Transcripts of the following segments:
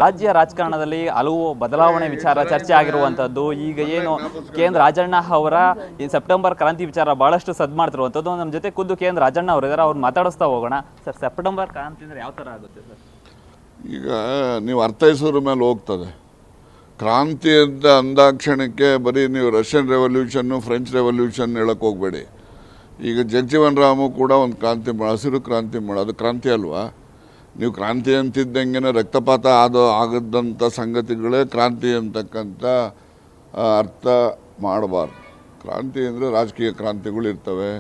ರಾಜ್ಯ ರಾಜಕಾರಣದಲ್ಲಿ ಹಲವು ಬದಲಾವಣೆ ವಿಚಾರ ಚರ್ಚೆ ಆಗಿರುವಂಥದ್ದು. ಈಗ ಏನು ಕೆ.ಎನ್. ರಾಜಣ್ಣ ಅವರ ಈ ಸೆಪ್ಟೆಂಬರ್ ಕ್ರಾಂತಿ ವಿಚಾರ ಬಹಳಷ್ಟು ಸದ್ದು ಮಾಡ್ತಿರುವಂಥದ್ದು. ನಮ್ಮ ಜೊತೆ ಖುದ್ದು ಕೆ.ಎನ್. ರಾಜಣ್ಣ ಅವರು ಇದ್ದಾರೆ, ಅವ್ರು ಮಾತಾಡಿಸ್ತಾ ಹೋಗೋಣ. ಸರ್, ಸೆಪ್ಟೆಂಬರ್ ಕ್ರಾಂತಿ ಅಂದರೆ ಯಾವ ಥರ ಆಗುತ್ತೆ ಸರ್? ಈಗ ನೀವು ಅರ್ಥೈಸೋದ್ರ ಮೇಲೆ ಹೋಗ್ತದೆ. ಕ್ರಾಂತಿ ಅಂತ ಅಂದಾಕ್ಷಣಕ್ಕೆ ಬರೀ ನೀವು ರಷ್ಯನ್ ರೆವಲ್ಯೂಷನ್ನು ಫ್ರೆಂಚ್ ರೆವಲ್ಯೂಷನ್ ಹೇಳಕ್ಕೆ ಹೋಗಬೇಡಿ. ಈಗ ಜಗಜೀವನ್ ರಾಮು ಕೂಡ ಒಂದು ಕ್ರಾಂತಿ ಹಸಿರು ಕ್ರಾಂತಿ ಅದು ಕ್ರಾಂತಿ ಅಲ್ವಾ? ನೀವು ಕ್ರಾಂತಿ ಅಂತಿದ್ದಂಗೆ ರಕ್ತಪಾತ ಆಗದಂಥ ಸಂಗತಿಗಳೇ ಕ್ರಾಂತಿ ಅಂತಕ್ಕಂಥ ಅರ್ಥ ಮಾಡಬಾರ್ದು. ಕ್ರಾಂತಿ ಅಂದರೆ ರಾಜಕೀಯ ಕ್ರಾಂತಿಗಳು ಇರ್ತವೆ,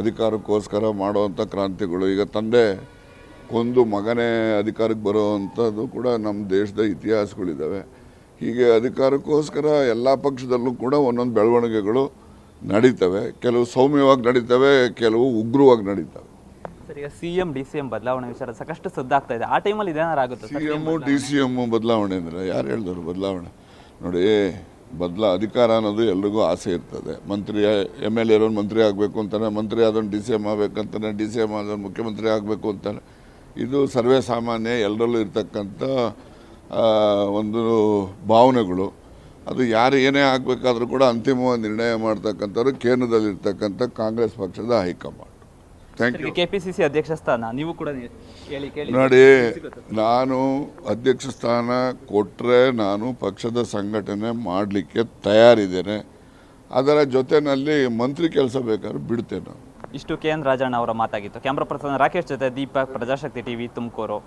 ಅಧಿಕಾರಕ್ಕೋಸ್ಕರ ಮಾಡುವಂಥ ಕ್ರಾಂತಿಗಳು. ಈಗ ತಂದೆ ಕೊಂದು ಮಗನೇ ಅಧಿಕಾರಕ್ಕೆ ಬರೋವಂಥದ್ದು ಕೂಡ ನಮ್ಮ ದೇಶದ ಇತಿಹಾಸಗಳಿದ್ದಾವೆ. ಹೀಗೆ ಅಧಿಕಾರಕ್ಕೋಸ್ಕರ ಎಲ್ಲ ಪಕ್ಷದಲ್ಲೂ ಕೂಡ ಒಂದೊಂದು ಬೆಳವಣಿಗೆಗಳು ನಡೀತವೆ. ಕೆಲವು ಸೌಮ್ಯವಾಗಿ ನಡೀತವೆ, ಕೆಲವು ಉಗ್ರವಾಗಿ ನಡೀತವೆ. ಸರ್, ಈಗ CM DCM ಬದಲಾವಣೆ ವಿಚಾರ ಸಾಕಷ್ಟು ಸದ್ದಾಗ್ತಾ ಇದೆ. ಆ ಟೈಮಲ್ಲಿ ಇದೇನಾರು ಆಗುತ್ತೆ? CM DCM ಬದಲಾವಣೆ ಅಂದರೆ ಯಾರು ಹೇಳಿದ್ರು ಬದಲಾವಣೆ? ನೋಡಿ, ಅಧಿಕಾರ ಅನ್ನೋದು ಎಲ್ರಿಗೂ ಆಸೆ ಇರ್ತದೆ. ಮಂತ್ರಿ MLA ಇರೋನು ಮಂತ್ರಿ ಆಗಬೇಕು ಅಂತಾನೆ, ಮಂತ್ರಿ ಆದವನು DCM ಆಗಬೇಕಂತಾನೆ, DCM ಆದವನು ಮುಖ್ಯಮಂತ್ರಿ ಆಗಬೇಕು ಅಂತಾನೆ. ಇದು ಸರ್ವೇ ಸಾಮಾನ್ಯ, ಎಲ್ಲರಲ್ಲೂ ಇರ್ತಕ್ಕಂಥ ಒಂದು ಭಾವನೆಗಳು. ಅದು ಯಾರು ಏನೇ ಆಗಬೇಕಾದ್ರೂ ಕೂಡ ಅಂತಿಮವಾಗಿ ನಿರ್ಣಯ ಮಾಡ್ತಕ್ಕಂಥವ್ರು ಕೇಂದ್ರದಲ್ಲಿರ್ತಕ್ಕಂಥ ಕಾಂಗ್ರೆಸ್ ಪಕ್ಷದ ಹೈಕಮಾಂಡ್. Thank you. KPCC ಅಧ್ಯಕ್ಷ ಸ್ಥಾನ ನೀವು ಕೂಡ ನೋಡಿ, ನಾನು ಅಧ್ಯಕ್ಷ ಸ್ಥಾನ ಕೊಟ್ಟರೆ ನಾನು ಪಕ್ಷದ ಸಂಘಟನೆ ಮಾಡಲಿಕ್ಕೆ ತಯಾರಿದ್ದೇನೆ. ಅದರ ಜೊತೆಯಲ್ಲಿ ಮಂತ್ರಿ ಕೆಲಸ ಬೇಕಾದ್ರೆ ಬಿಡ್ತೇನೆ. ಇಷ್ಟು ಕೆ.ಎನ್. ರಾಜಣ್ಣ ಅವರ ಮಾತಾಗಿತ್ತು. ಕ್ಯಾಮ್ರಾ ಪರ್ಸನ್ ರಾಕೇಶ್ ಜೊತೆ ದೀಪಕ್, ಪ್ರಜಾಶಕ್ತಿ TV, ತುಮಕೂರು.